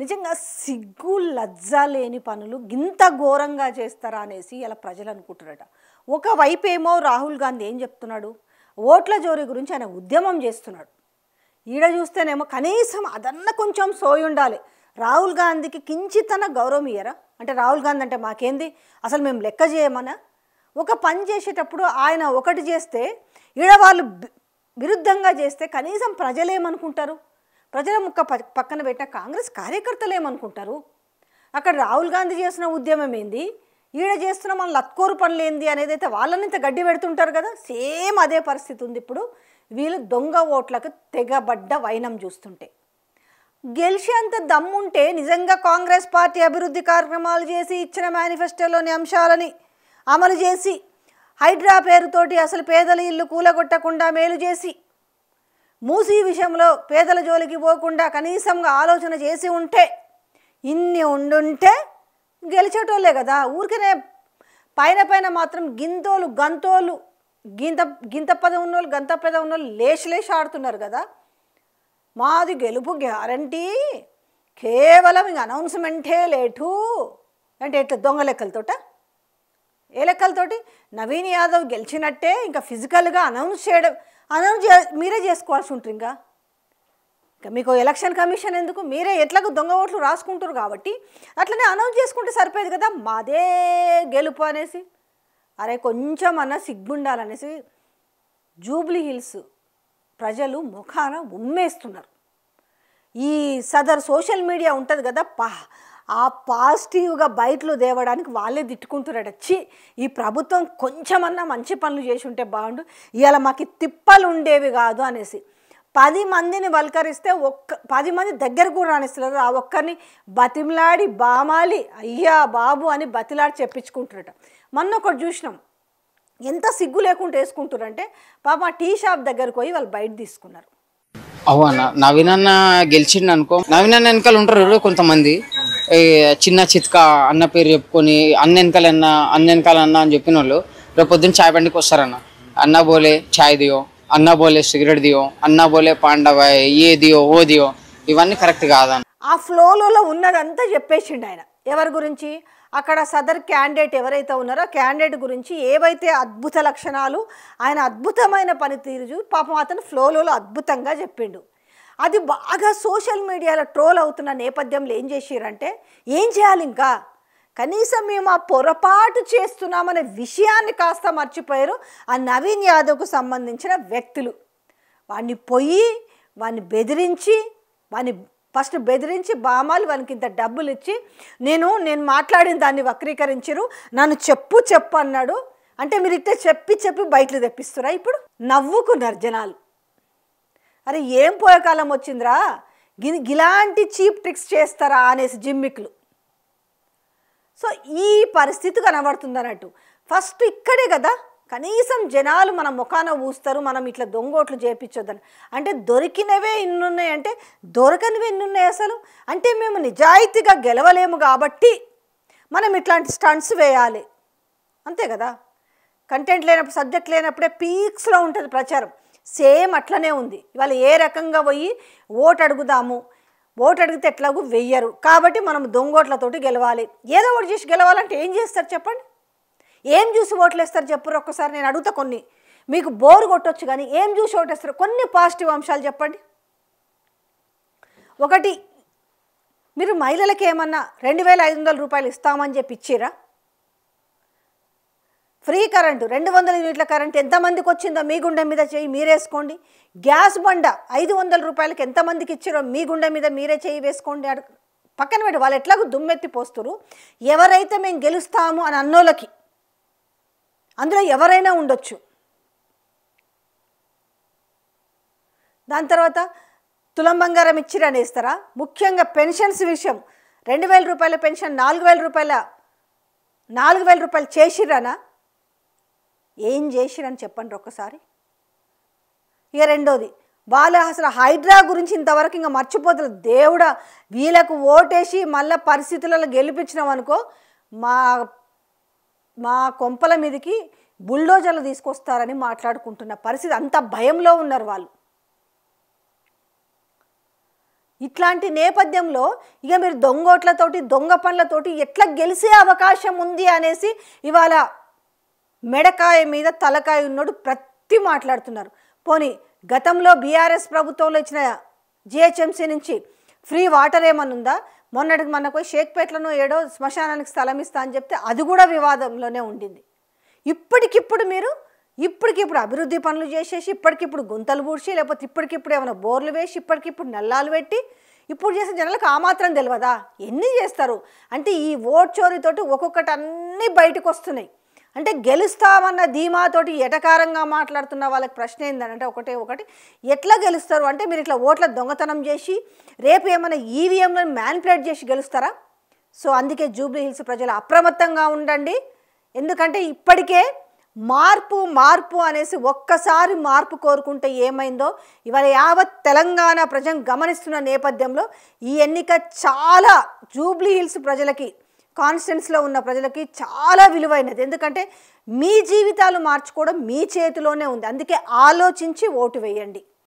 నిజంగా సిగ్గు లజ్జ లేని పనులు గింత ఘోరంగా చేస్తారా అనేసి ఇలా ప్రజలు అనుకుంటున్నారట. ఒకవైపేమో రాహుల్ గాంధీ ఏం చెప్తున్నాడు, ఓట్ల జోరీ గురించి ఆయన ఉద్యమం చేస్తున్నాడు. ఈడ చూస్తేనేమో కనీసం అదన్న కొంచెం సోయి ఉండాలి. రాహుల్ గాంధీకి కించితన గౌరవం ఇయ్యరా? అంటే రాహుల్ గాంధీ అంటే మాకేంది, అసలు మేము లెక్క చేయమనా? ఒక పని చేసేటప్పుడు ఆయన ఒకటి చేస్తే ఈడ వాళ్ళు విరుద్ధంగా చేస్తే కనీసం ప్రజలేమనుకుంటారు? ప్రజల ముక్క పక్కన పెట్టిన కాంగ్రెస్ కార్యకర్తలు ఏమనుకుంటారు? అక్కడ రాహుల్ గాంధీ చేసిన ఉద్యమం ఏంది, ఈడ చేస్తున్న మన లత్కోరు పనులు ఏంది అనేది అయితే వాళ్ళని ఇంత గడ్డి పెడుతుంటారు కదా. సేమ్ అదే పరిస్థితి ఉంది ఇప్పుడు. వీళ్ళు దొంగ ఓట్లకు తెగబడ్డ వైనం చూస్తుంటే. గెలిచేంత దమ్ముంటే నిజంగా కాంగ్రెస్ పార్టీ అభివృద్ధి కార్యక్రమాలు చేసి ఇచ్చిన మేనిఫెస్టోలోని అంశాలని అమలు చేసి హైడ్రా పేరుతోటి అసలు పేదల ఇల్లు కూలగొట్టకుండా మేలు చేసి మూసీ విషయంలో పేదల జోలికి పోకుండా కనీసంగా ఆలోచన చేసి ఉంటే ఇన్ని ఉండుంటే గెలిచేటోళ్ళే కదా. ఊరికనే పైన మాత్రం గింతోలు గంతోలు గింత పద ఉన్నోళ్ళు గంత పెద ఉన్నోళ్ళు లేచి ఆడుతున్నారు కదా. మాది గెలుపు గ్యారంటీ, కేవలం ఇంక అనౌన్స్మెంటే లేటు అంటే ఎట్లా దొంగ లెక్కలతోట? ఏ లెక్కలతోటి? నవీన్ యాదవ్ గెలిచినట్టే ఇంకా ఫిజికల్గా అనౌన్స్ మీరే చేసుకోవాల్సి ఉంటుంది. ఇంకా మీకు ఎలక్షన్ కమిషన్ ఎందుకు? మీరే ఎట్లాగో దొంగ ఓట్లు రాసుకుంటారు కాబట్టి అట్లనే అనౌన్స్ చేసుకుంటే సరిపోయేది కదా, మాదే గెలుపు అనేసి. అరే కొంచెం అన్న సిగ్గుండాలనేసి జూబ్లీ హిల్స్ ప్రజలు ముఖాన ఉమ్మేస్తున్నారు. ఈ సదర్ సోషల్ మీడియా ఉంటుంది కదా, ఆ పాజిటివ్గా బయటలో దేవడానికి వాళ్ళే తిట్టుకుంటున్నాడు. వచ్చి ఈ ప్రభుత్వం కొంచెమన్నా మంచి పనులు చేసి ఉంటే బాగుండు, ఇవాళ మాకు తిప్పలు ఉండేవి కాదు అనేసి 10 మందిని వల్కరిస్తే 10 మంది దగ్గర కూడా రానిస్తున్నారు. ఆ ఒక్కరిని బతిమలాడి బామాలి అయ్యా బాబు అని బతిలాడి చెప్పించుకుంటున్నట. మొన్న ఒకటి చూసినాం, ఎంత సిగ్గు లేకుండా వేసుకుంటారంటే పాప టీ షాప్ దగ్గరకు పోయి వాళ్ళు బయట తీసుకున్నారు. అవునా, నవీన్ అన్న గెలిచిండు అనుకో, నవీన్ అన్న వెనకాల ఉంటారు కొంతమంది చిన్న చిత్క అన్న పేరు చెప్పుకొని అన్న వెనకాలన్న అని చెప్పిన వాళ్ళు రేపు పొద్దున్న చాయ్ బండికి వస్తారన్న. అన్న బోలే చాయ్ దియో, అన్న బోలే సిగరెట్ దియో, అన్న బోలే పాండవ ఏ దియో ఓ దియో, ఇవన్నీ కరెక్ట్ కాదన్న. ఆ ఫ్లోలో ఉన్నదంతా చెప్పేసిండు ఆయన. ఎవరి గురించి? అక్కడ సదర్ క్యాండిడేట్ ఎవరైతే ఉన్నారో క్యాండిడేట్ గురించి ఏవైతే అద్భుత లక్షణాలు, ఆయన అద్భుతమైన పనితీరు పాపం అతను ఫ్లోలో అద్భుతంగా చెప్పిండు. అది బాగా సోషల్ మీడియాలో ట్రోల్ అవుతున్న నేపథ్యంలో ఏం చేసిరంటే, ఏం చేయాలి ఇంకా కనీసం మేము ఆ పొరపాటు చేస్తున్నామనే విషయాన్ని కాస్త మర్చిపోయారు ఆ నవీన్ యాదవ్కు సంబంధించిన వ్యక్తులు. వాడిని బెదిరించి ఫస్ట్ బెదిరించి బామాలు వానికి ఇంత డబ్బులు ఇచ్చి నేను మాట్లాడిన దాన్ని వక్రీకరించరు, నన్ను చెప్పు అన్నాడు. అంటే మీరు ఇట్లా చెప్పి బయటలు తెప్పిస్తురా? ఇప్పుడు నవ్వుకున్నారు జనాలు. అరే ఏం పోయే కాలం వచ్చిందిరా, ఇలాంటి చీప్ ట్రిక్స్ చేస్తారా అనేసి జిమ్మిక్లు. సో ఈ పరిస్థితి కనబడుతుంది అన్నట్టు. ఫస్ట్ ఇక్కడే కదా కనీసం జనాలు మన ముఖాన ఊస్తారు, మనం ఇట్లా దొంగోట్లు చేపించొద్దని. అంటే దొరికినవే ఇన్నున్నాయి అంటే దొరకనివి ఎన్నున్నాయి అసలు? అంటే మేము నిజాయితీగా గెలవలేము కాబట్టి మనం ఇట్లాంటి స్టంట్స్ వేయాలి, అంతే కదా. కంటెంట్ లేనప్పుడు, సబ్జెక్ట్ లేనప్పుడే పీక్స్లో ఉంటుంది ప్రచారం. సేమ్ అట్లనే ఉంది. ఇవాళ ఏ రకంగా పోయి ఓటు అడుగుదాము, ఓటు అడిగితే ఎట్లాగూ వెయ్యరు కాబట్టి మనం దొంగోట్లతోటి గెలవాలి. ఏదో ఒకటి చేసి గెలవాలంటే ఏం చేస్తారు చెప్పండి? ఏం చూసి ఓట్లు వేస్తారు చెప్పరు? ఒక్కసారి నేను అడుగుతా. కొన్ని మీకు బోరు కొట్టొచ్చు కానీ ఏం చూసి ఓటేస్తారు? కొన్ని పాజిటివ్ అంశాలు చెప్పండి. ఒకటి, మీరు మహిళలకి ఏమన్నా 2500 రూపాయలు ఇస్తామని చెప్పి ఇచ్చిరా? ఫ్రీ కరెంటు 200 యూనిట్ల కరెంట్ ఎంతమందికి వచ్చిందో మీ గుండె మీద చేయి మీరేసుకోండి. గ్యాస్ బండ 500 రూపాయలకి ఎంతమందికి ఇచ్చారో మీ గుండె మీద మీరే చేయి వేసుకోండి. పక్కన పెట్టి వాళ్ళు ఎట్లాగో దుమ్మెత్తి పోస్తారు. ఎవరైతే మేము గెలుస్తాము అని అన్నోళ్ళకి అందులో ఎవరైనా ఉండొచ్చు. దాని తర్వాత తులం బంగారం ఇచ్చిరనేస్తారా? ముఖ్యంగా పెన్షన్స్ విషయం 2000 రూపాయల పెన్షన్ 4000 రూపాయలు చేసిరానా? ఏం చేసిరని చెప్పండి ఒక్కసారి. ఇక రెండోది, వాళ్ళు అసలు హైడ్రా గురించి ఇంతవరకు ఇంకా మర్చిపోతారు. దేవుడా వీళ్ళకు ఓటేసి మళ్ళీ పరిస్థితులలో గెలిపించినాం అనుకో మా కొంపల మీదకి బుల్డోజర్లు తీసుకొస్తారని మాట్లాడుకుంటున్న పరిస్థితి. అంత భయంలో ఉన్నారు వాళ్ళు. ఇట్లాంటి నేపథ్యంలో ఇక మీరు దొంగోట్లతోటి దొంగ పనులతోటి ఎట్లా గెలిచే అవకాశం ఉంది అనేసి ఇవాళ మెడకాయ మీద తలకాయ ఉన్నాడు ప్రతి మాట్లాడుతున్నారు. పోనీ గతంలో బీఆర్ఎస్ ప్రభుత్వంలో ఇచ్చిన జిహెచ్ఎంసీ నుంచి ఫ్రీ వాటర్ ఏమనుందా? మొన్నటికి మనకు షేక్పేట్లను ఏడో శ్మశానానికి స్థలం ఇస్తా అని చెప్తే అది కూడా వివాదంలోనే ఉండింది. ఇప్పటికిప్పుడు అభివృద్ధి పనులు చేసేసి ఇప్పటికిప్పుడు గుంతలు పూడ్చి లేకపోతే ఇప్పటికిప్పుడు ఏమైనా బోర్లు వేసి ఇప్పటికిప్పుడు నల్లాలు పెట్టి ఇప్పుడు చేసే జనాలకు ఆ మాత్రం తెలియదా? ఎన్ని చేస్తారు అంటే ఈ ఓట్ చోరీతోటి ఒక్కొక్కటి అన్నీ బయటకు వస్తున్నాయి. అంటే గెలుస్తామన్న ధీమాతోటి ఎటకారంగా మాట్లాడుతున్న వాళ్ళకి ప్రశ్న ఏంటంటే ఒకటి ఎట్లా గెలుస్తారు అంటే మీరు ఇట్లా ఓట్ల దొంగతనం చేసి రేపు ఏమైనా ఈవీఎంలను మ్యానిపులేట్ చేసి గెలుస్తారా? సో అందుకే జూబ్లీ హిల్స్ ప్రజలు అప్రమత్తంగా ఉండండి. ఎందుకంటే ఇప్పటికే మార్పు అనేసి ఒక్కసారి మార్పు కోరుకుంటే ఏమైందో ఇవాళ యావత్ తెలంగాణ ప్రజలు గమనిస్తున్న నేపథ్యంలో ఈ ఎన్నిక చాలా జూబ్లీ హిల్స్ ప్రజలకి కాన్స్టిట్యున్సీలో ఉన్న ప్రజలకి చాలా విలువైనది. ఎందుకంటే మీ జీవితాలు మార్చుకోవడం మీ చేతిలోనే ఉంది. అందుకే ఆలోచించి ఓటు వేయండి.